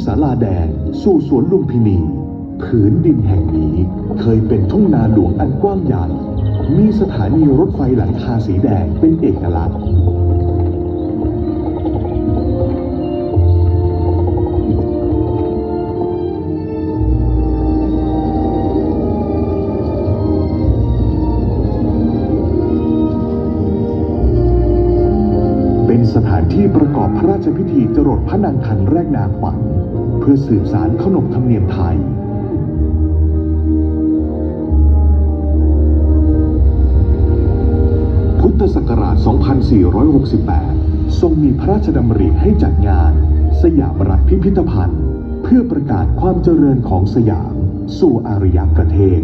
ศาลาแดงสู่สวนลุมพินีผืนดินแห่งนี้เคยเป็นทุ่งนาหลวงอันกว้างใหญ่มีสถานีรถไฟหลังคาสีแดงเป็นเอกลักษณ์เป็นสถานที่ประกอบพระราชพิธีจรดพระนางคันแรกนาขวัญเพื่อสืบสานขนบธรรมเนียมไทยพุทธศักราช 2468 ทรงมีพระราชดำริให้จัดงานสยามรัฐพิพิธภัณฑ์เพื่อประกาศความเจริญของสยามสู่อารยประเทศ